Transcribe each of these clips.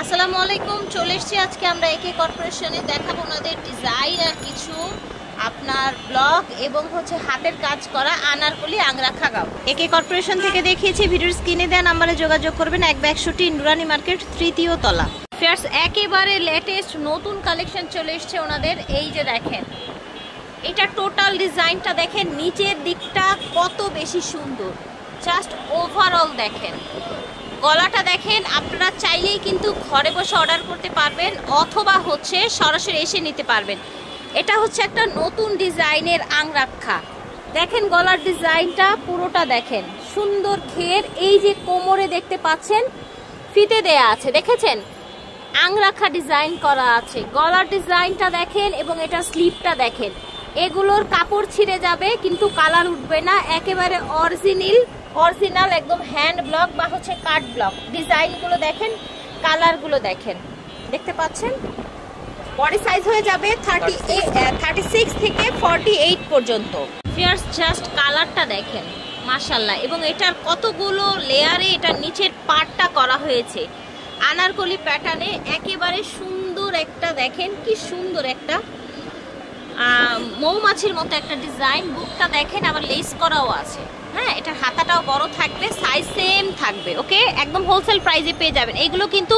আসসালামু আলাইকুম, চলে এসেছি আজকে আমরা একে কর্পোরেশনে দেখাবো ওনাদের ডিজাইন আর কিছু আপনার ব্লক এবং হচ্ছে হাতের কাজ করা আনারকলি আংরাখা গাউন। একে কর্পোরেশন থেকে দেখিয়েছি, ভিডিওর স্ক্রিনে দেওয়া নাম্বারে যোগাযোগ করবেন। 162 ইন্দ্রাণী মার্কেট, তৃতীয় তলা। ফিয়ার্স, একেবারে লেটেস্ট নতুন কালেকশন চলে এসছে ওনাদের। এই যে দেখেন, এটা টোটাল ডিজাইনটা দেখেন, নিচের দিকটা কত বেশি সুন্দর, জাস্ট ওভারঅল দেখেন। গলাটা দেখেন, আপনারা চাইলেই কিন্তু ঘরে বসে অর্ডার করতে পারবেন অথবা হচ্ছে সরাসরি এসে নিতে পারবেন। এটা হচ্ছে একটা নতুন ডিজাইনের আংরাখা। দেখেন গলার ডিজাইনটা পুরোটা দেখেন, সুন্দর ঘের। এই যে কোমরে দেখতে পাচ্ছেন ফিতে দেয়া আছে, দেখেছেন আংরাখা ডিজাইন করা আছে। গলার ডিজাইনটা দেখেন এবং এটা স্লিপটা দেখেন। এগুলোর কাপড় ছিঁড়ে যাবে কিন্তু কালার উঠবে না, একেবারে অরিজিনাল একদম হ্যান্ড ব্লক বা হচ্ছে কাট ব্লক। ডিজাইনগুলো দেখেন, কালারগুলো দেখেন, দেখতে পাচ্ছেন। বডি সাইজ হয়ে যাবে 36 থেকে 48 পর্যন্ত। ফিয়ার্স, জাস্ট কালারটা দেখেন, মাশাআল্লাহ। এবং এটার কতগুলো লেয়ারে এটা নিচের পার্টটা করা হয়েছে আনারকলি প্যাটার্নে। একেবারে সুন্দর একটা দেখেন, কি সুন্দর একটা মৌমাছির মতো একটা ডিজাইন। বুকটা দেখেন, আবার লেস করাও আছে। হ্যাঁ, এটার হাতাটাও বড় থাকবে, সাইজ সেম থাকবে। ওকে, একদম হোলসেল প্রাইসে পেয়ে যাবেন। এইগুলো কিন্তু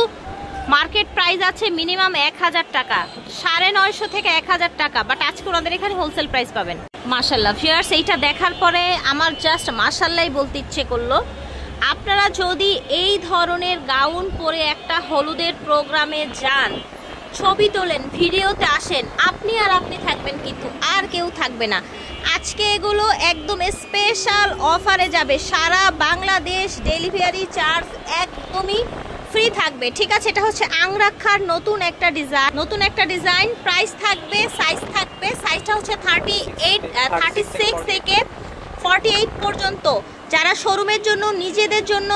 মার্কেট প্রাইস আছে মিনিমাম 1000 টাকা, 950 থেকে 1000 টাকা, বাট আজকে ওনাদের এখানে হোলসেল প্রাইস পাবেন। মাশাআল্লাহ ফিয়ার্স, এইটা দেখার পরে আমার জাস্ট মাশাআল্লাহ বলতে ইচ্ছে করলো। আপনারা যদি এই ধরনের গাউন পরে একটা হলুদের প্রোগ্রামে যান, ছবি তোলেন, ভিডিওতে আসেন, আপনি আর আপনি থাকবেন, কিন্তু আর কেউ থাকবে না। আজকে এগুলো একদম স্পেশাল অফারে যাবে, সারা বাংলাদেশ ডেলিভারি চার্জ একদমই ফ্রি থাকবে। ঠিক আছে, এটা হচ্ছে আংরাখার নতুন একটা ডিজাইন। প্রাইস থাকবে, সাইজ থাকবে, সাইজটা হচ্ছে 36 থেকে 48 পর্যন্ত। যারা শোরুমের জন্য, নিজেদের জন্য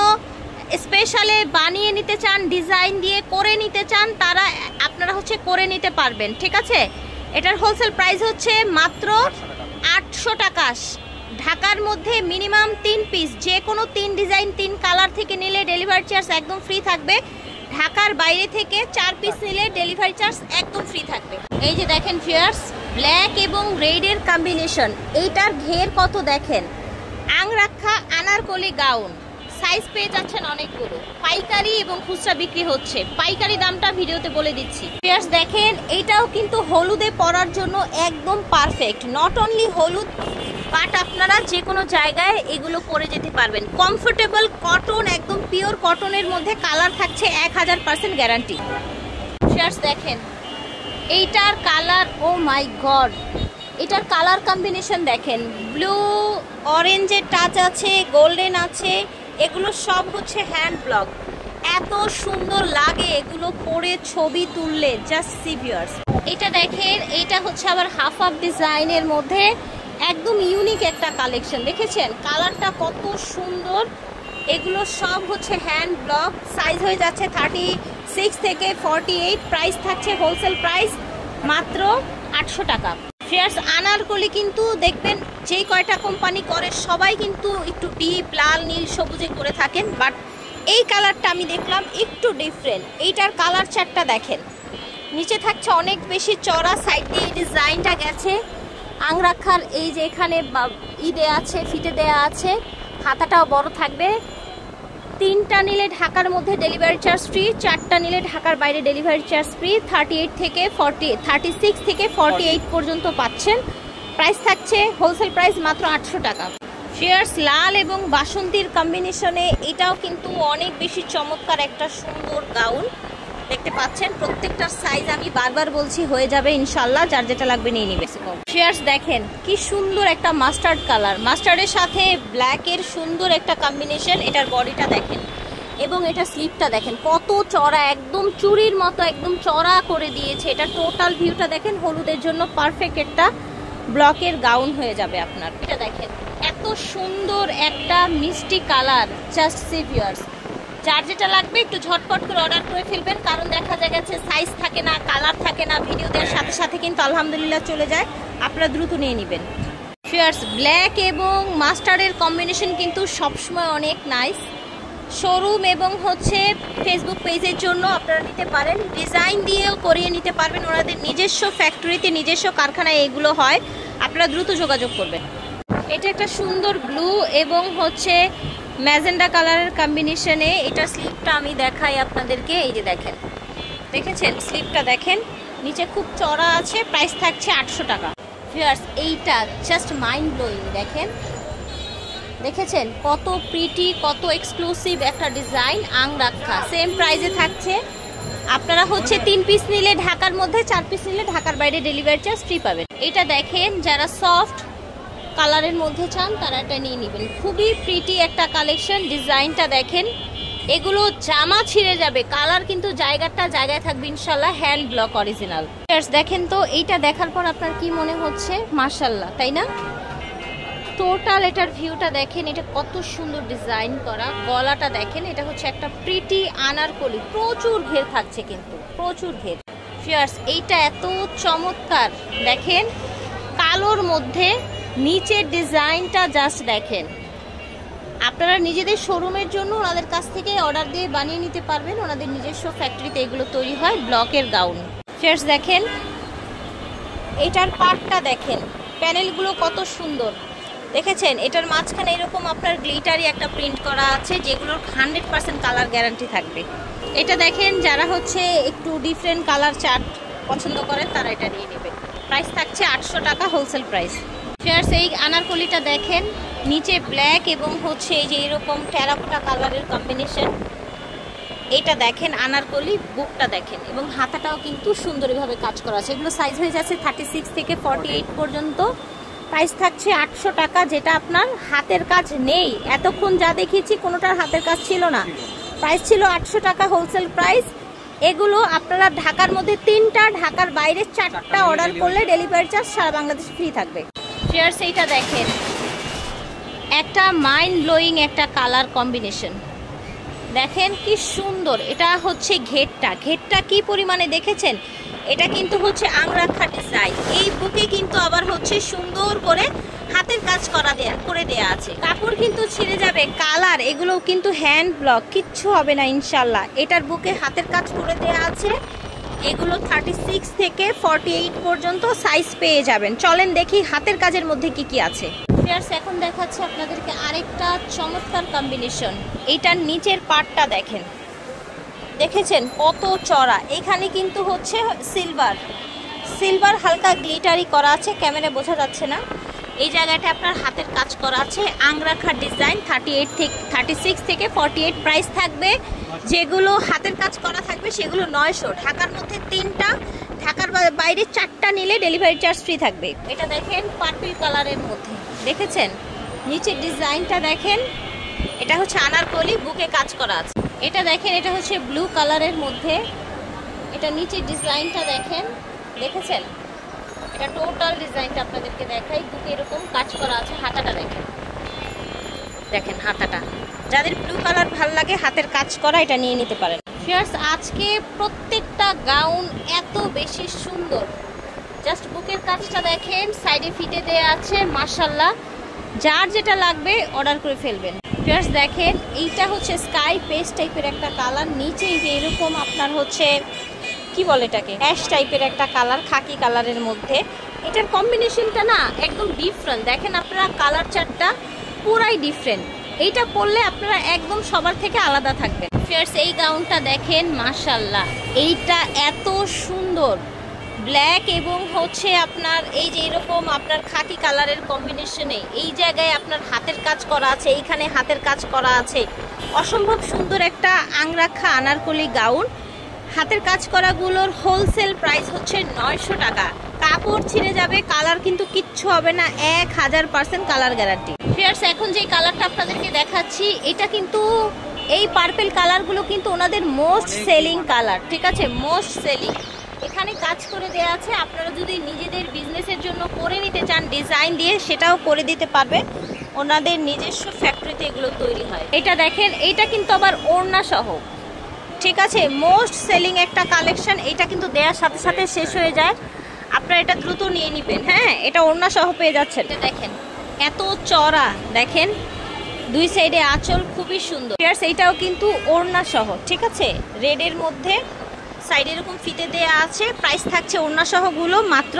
স্পেশালে বানিয়ে নিতে চান, ডিজাইন দিয়ে করে নিতে চান, তারা আপনারা হচ্ছে করে নিতে পারবেন। ঠিক আছে, এটার হোলসেল প্রাইস হচ্ছে মাত্র 800 টাকা। ঢাকার মধ্যে মিনিমাম 3 পিস, যে কোনো 3 ডিজাইন 3 কালার থেকে নিলে ডেলিভারি চার্জ একদম ফ্রি থাকবে। ঢাকার বাইরে থেকে 4 পিস নিলে ডেলিভারি চার্জ একদম ফ্রি থাকবে। এই যে দেখেন ফিয়ার্স, ব্ল্যাক এবং রেডের কম্বিনেশন। এইটার ঘের কত দেখেন, আংরাখা আনারকলি গাউন। সাইজ পেয়ে যাচ্ছেন অনেকগুলো, পাইকারি এবং খুচরা বিক্রি হচ্ছে। পাইকারি দামটা ভিডিওতে বলে দিচ্ছি। ফিয়ার্স দেখেন, এইটাও কিন্তু হলুদে পরার জন্য একদম পারফেক্ট। নট অনলি হলুদ, বাট আপনারা যে কোনো জায়গায় এগুলো পরে যেতে পারবেন। কমফোর্টেবল কটন, একদম পিওর কটনের মধ্যে, কালার থাকছে 1000% গ্যারান্টি। ফিয়ার্স দেখেন, এইটার কালার, ও মাই গড, এটার কালার কম্বিনেশন দেখেন, ব্লু অরেঞ্জের টাচ আছে, গোল্ডেন আছে। এগুলো সব হচ্ছে হ্যান্ড ব্লক। এত সুন্দর লাগে এগুলো পরে ছবি তুললে, জাস্ট সি ভিউয়ার্স। এটা দেখেন, এটা হচ্ছে আবার হাফ হাফ ডিজাইনের মধ্যে একদম ইউনিক একটা কালেকশন। দেখেছেন কালারটা কত সুন্দর। এগুলো সব হচ্ছে হ্যান্ড ব্লক। সাইজ হয়ে যাচ্ছে 36 থেকে 48। প্রাইস থাকছে হোলসেল প্রাইস মাত্র 800 টাকা। ফিয়ার্স, আনারকলি কিন্তু দেখবেন যেই কয়টা কোম্পানি করে সবাই কিন্তু একটু ডিপ লাল, নীল, সবুজে করে থাকেন, বাট এই কালারটা আমি দেখলাম একটু ডিফারেন্ট। এইটার কালার চারটা দেখেন, নিচে থাকছে অনেক বেশি চড়া, সাইড দিয়ে এই ডিজাইনটা গেছে আংরাখার। এই যে এখানে দেয়া আছে, ফিতে দেয়া আছে, হাতাটাও বড় থাকবে। 3টা নিলে ঢাকার মধ্যে ডেলিভারি চার্জ ফ্রি, 4টা নিলে ঢাকার বাইরে ডেলিভারি চার্জ ফ্রি। 36 থেকে 48 পর্যন্ত পাচ্ছেন। প্রাইস থাকছে হোলসেল প্রাইস মাত্র 800 টাকা। ফিয়ার্স, লাল এবং বাসন্তীর কম্বিনেশনে এটাও কিন্তু অনেক বেশি চমৎকার একটা সুন্দর গাউন। দেখতে পাচ্ছেন প্রত্যেকটার সাইজ আমি বারবার বলছি হয়ে যাবে ইনশাল্লাহ, যার যেটা লাগবে নিয়ে নিবে। ফিয়ার্স দেখেন, কি সুন্দর একটা মাস্টার্ড কালার, মাস্টার্ডের সাথে ব্ল্যাকের সুন্দর একটা কম্বিনেশন। এটার বডিটা দেখেন এবং এটা স্লিপটা দেখেন কত চড়া, একদম চুরির মতো একদম চড়া করে দিয়েছে। এটা টোটাল ভিউটা দেখেন, হলুদের জন্য পারফেক্ট একটা ব্লকের গাউন হয়ে যাবে আপনার। এটা দেখেন এত সুন্দর একটা মিষ্টি কালার, জাস্ট সি ভিউয়ার্স। যার যেটা লাগবে একটু ঝটপট করে অর্ডার করে ফেলবেন, কারণ দেখা গেছে সাইজ থাকে না, কালার থাকে না, ভিডিও দেওয়ার সাথে সাথে কিন্তু আলহামদুলিল্লাহ চলে যায়। আপনারা দ্রুত নিয়ে নেবেন। ফিয়ার্স, ব্ল্যাক এবং মাস্টার্ডের কম্বিনেশন কিন্তু সবসময় অনেক নাইস। শোরুম এবং হচ্ছে ফেসবুক পেজের জন্য আপনারা নিতে পারেন, ডিজাইন দিয়েও করিয়ে নিতে পারবেন। ওনাদের নিজস্ব ফ্যাক্টরিতে নিজস্ব কারখানায় এগুলো হয়, আপনারা দ্রুত যোগাযোগ করবেন। এটা একটা সুন্দর ব্লু এবং হচ্ছে ম্যাজেন্ডা কালারের কম্বিনেশনে, এটা স্লিপটা আমি দেখাই আপনাদেরকে। এই যে দেখেন, দেখেছেন স্লিপটা দেখেন, নিচে খুব চড়া আছে, প্রাইস থাকছে 800 টাকা। ভিউয়ার্স এইটা জাস্ট মাইন্ড ব্লোয়িং, দেখেন দেখেছেন কত প্রিটি, কত এক্সক্লুসিভ একটা ডিজাইন, আংরাক্ষা সেম প্রাইসে থাকছে। আপনারা হচ্ছে 3 পিস নিলে ঢাকার মধ্যে, 4 পিস নিলে ঢাকার বাইরে ডেলিভারি চার্জ ফ্রি পাবেন। এটা দেখেন যারা সফট কালারের মধ্যে চান তারা এটা নিয়ে নেবেন, খুবই প্রিটি একটা কালেকশন। ডিজাইনটা দেখেন, এগুলো জামা ছিঁড়ে যাবে, কালার কিন্তু জায়গায় থাকবে ইনশাল্লাহ, হ্যান্ড ব্লক অরিজিনাল। দেখেন তো এইটা দেখার পর আপনার কি মনে হচ্ছে? মাশাল্লাহ, তাই না? টোটাল এটার ভিউটা দেখেন, এটা কত সুন্দর ডিজাইন করা। গলাটা দেখেন, এটা হচ্ছে একটা প্রিটি আনারকলি, প্রচুর ঘের থাকছে কিন্তু, প্রচুর ঘের। ফিয়ার্স এইটা এত চমৎকার, দেখেন কালোর মধ্যে নিচের ডিজাইনটা জাস্ট দেখেন। আপনারা নিজেদের শোরুমের জন্য ওনাদের কাছ থেকে অর্ডার দিয়ে বানিয়ে নিতে পারবেন, ওনাদের নিজস্ব ফ্যাক্টরিতে এগুলো তৈরি হয়। ব্লকের গাউন। ফিয়ার্স দেখেন এটার পার্টটা দেখেন, প্যানেলগুলো কত সুন্দর, দেখেছেন? এটার মাঝখানে এরকম আপনার গ্লিটারি একটা প্রিন্ট করা আছে, যেগুলোর 100% কালার গ্যারান্টি থাকবে। এটা দেখেন যারা হচ্ছে একটু ডিফারেন্ট কালার চার্ট পছন্দ করেন তারা এটা নিয়ে নেবেন। প্রাইস থাকছে 800 টাকা হোলসেল প্রাইস। ফিয়ার্স এই আনারকলিটা দেখেন, নিচে ব্ল্যাক এবং হচ্ছে এই যে এরকম টেরাকোটা কালারের কম্বিনেশন। এটা দেখেন আনারকলি, বুকটা দেখেন এবং হাতাটাও কিন্তু সুন্দরভাবে কাজ করা আছে। এগুলো সাইজ হয়ে যাচ্ছে 36 থেকে 48 পর্যন্ত। প্রাইস থাকছে 800 টাকা, যেটা আপনার হাতের কাজ নেই। এতক্ষণ যা দেখিয়েছি কোনোটার হাতের কাজ ছিল না, প্রাইস ছিল 800 টাকা হোলসেল প্রাইস। এগুলো আপনারা ঢাকার মধ্যে 3টা, ঢাকার বাইরে 4টা অর্ডার করলে ডেলিভারি চার্জ সারা বাংলাদেশ ফ্রি থাকবে। ফিয়ার্স এইটা দেখেন, একটা মাইন্ড ব্লোয়িং একটা কালার কম্বিনেশন, দেখেন কি সুন্দর। এটা হচ্ছে ঘেরটা কি পরিমাণে দেখেছেন? এটা কিন্তু হচ্ছে আংরাক্ষা ডিজাইন। এই বুকে কিন্তু আবার হচ্ছে সুন্দর করে হাতের কাজ করে দেয়া আছে। কাপড় কিন্তু ছিঁড়ে যাবে, কালার এগুলো কিন্তু হ্যান্ড ব্লক, কিচ্ছু হবে না ইনশাল্লাহ। এটার বুকে হাতের কাজ করে দেয়া আছে। এগুলো 36 থেকে 48 পর্যন্ত সাইজ পেয়ে যাবেন। চলেন দেখি হাতের কাজের মধ্যে কি কি আছে। ফিয়ার্স এখন দেখাচ্ছে আপনাদেরকে আরেকটা চমৎকার কম্বিনেশন। এইটার নিচের পার্টটা দেখেন, দেখেছেন কত চড়া। এখানে কিন্তু হচ্ছে সিলভার হালকা গ্লিটারি করা আছে, ক্যামেরা বোঝা যাচ্ছে না। এই জায়গাটা আপনার হাতের কাজ করা আছে, আংরাখার ডিজাইন। 36 থেকে 48 প্রাইস থাকবে। যেগুলো হাতের কাজ করা থাকবে সেগুলো 900, ঢাকার মধ্যে 3টা, ঢাকার বাইরে 4টা নিলে ডেলিভারি চার্জ ফ্রি থাকবে। এটা দেখেন পার্পল কালারের মধ্যে, দেখেছেন নিচের ডিজাইনটা দেখেন, এটা হচ্ছে আনারকলি, বুকে কাজ করা আছে। এটা দেখেন, এটা হচ্ছে ব্লু কালারের মধ্যে, এটা নিচের ডিজাইনটা দেখেন, দেখেছেন? এটা টোটাল ডিজাইনটা আপনাদেরকে দেখাই, বুকে এরকম কাজ করা আছে। হাতাটা দেখেন, দেখেন হাতাটা। যাদের ব্লু কালার ভালো লাগে হাতের কাজ করা, এটা নিয়ে নিতে পারেন। ফিয়ার্স আজকে প্রত্যেকটা গাউন এত বেশি সুন্দর, জাস্ট বুকের কাজটা দেখেন, সাইডে ফিটে দেয়া আছে, মাশাআল্লাহ। যার যেটা লাগবে অর্ডার করে ফেলবেন। ফিয়ার্স দেখেন এইটা হচ্ছে স্কাই পেস্ট টাইপের একটা কালার, নিচে যে এরকম আপনার হচ্ছে কি বলে এটাকে, অ্যাশ টাইপের একটা কালার, খাকি কালারের মধ্যে। এটার কম্বিনেশনটা না একদম ডিফারেন্ট, দেখেন আপনারা কালার চার্টটা পুরাই ডিফারেন্ট। এইটা পরলে আপনারা একদম সবার থেকে আলাদা থাকবেন। ফিয়ার্স এই গাউনটা দেখেন, মাশাআল্লাহ এইটা এত সুন্দর, ব্ল্যাক এবং হচ্ছে আপনার এই যে এরকম আপনার খাকি কালারের কম্বিনেশনে এই জায়গায় আপনার হাতের কাজ করা আছে, এইখানে হাতের কাজ করা আছে। অসম্ভব সুন্দর একটা আংরাখা আনারকলি গাউন। হাতের কাজ করাগুলোর হোলসেল প্রাইস হচ্ছে 900 টাকা। কাপড় ছিঁড়ে যাবে, কালার কিন্তু কিচ্ছু হবে না, 1000% কালার গ্যারান্টি। ফিয়ার্স এখন যে কালারটা আপনাদেরকে দেখাচ্ছি, এটা কিন্তু এই পার্পল কালারগুলো কিন্তু ওনাদের মোস্ট সেলিং কালার, ঠিক আছে? Most selling. এখানে কাজ করে দেওয়া আছে, আপনারা যদি নিজেদের বিজনেসের জন্য করে নিতে চান ডিজাইন দিয়ে, সেটাও করে দিতে পারবেন। ওনাদের নিজস্ব ফ্যাক্টরিতে এগুলো তৈরি হয়। এটা দেখেন, এটা কিন্তু আবার ওড়না সহ, ঠিক আছে? মোস্ট সেলিং একটা কালেকশন। এটা কিন্তু দেওয়ার সাথে সাথে শেষ হয়ে যায়, আপনারা এটা দ্রুত নিয়ে নেবেন। হ্যাঁ, এটা ওড়না সহ পেয়ে যাচ্ছেন। এটা দেখেন এত চড়া, দেখেন দুই সাইডে আঁচল খুবই সুন্দর। এইটাও কিন্তু ওড়না সহ, ঠিক আছে, রেডের মধ্যে সাইডে এরকম ফিতে দেয়া আছে। প্রাইস থাকছে ওড়না সহগুলো মাত্র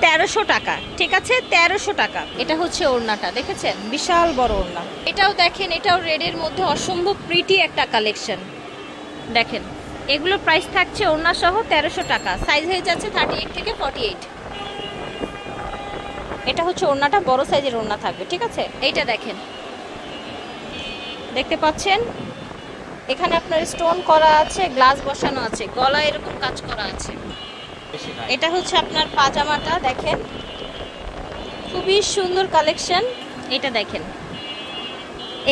1300 টাকা, ঠিক আছে, 1300 টাকা। এটা হচ্ছে ওড়নাটা, দেখেছেন বিশাল বড় ওড়না। এটাও দেখেন, এটাও রেডের মধ্যে অসম্ভব প্রিটি একটা কালেকশন। দেখেন এগুলো প্রাইস থাকছে ওড়না সহ 1300 টাকা। সাইজ হয়ে যাচ্ছে 38 থেকে 48। এটা হচ্ছে ওড়নাটা, বড় সাইজের ওড়না থাকবে, ঠিক আছে। এইটা দেখেন, দেখতে পাচ্ছেন এখানে আপনার স্টোন করা আছে, গ্লাস বসানো আছে, গলা এরকম কাজ করা আছে। এটা হচ্ছে আপনার পাজামাটা, দেখেন খুবই সুন্দর কালেকশন। এটা দেখেন,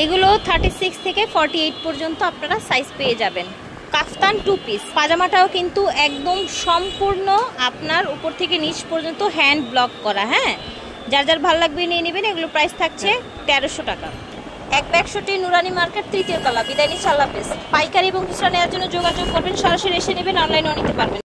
এগুলো 36 থেকে 48 পর্যন্ত আপনারা সাইজ পেয়ে যাবেন। কাফতান 2 পিস পাজামাটাও কিন্তু একদম সম্পূর্ণ আপনার উপর থেকে নিচ পর্যন্ত হ্যান্ড ব্লক করা। হ্যাঁ, যার যার ভালো লাগবে নিয়ে নেবেন। এগুলো প্রাইস থাকছে 1300 টাকা। 162 নুরানি মার্কেট, 3য় তলা। বিদায় নিচ্ছি, আল্লাহ হাফেজ। পাইকারি এবং খুচরা নেওয়ার জন্য যোগাযোগ করবেন, সরাসরি এসে নেবেন, অনলাইনেও নিতে পারবেন।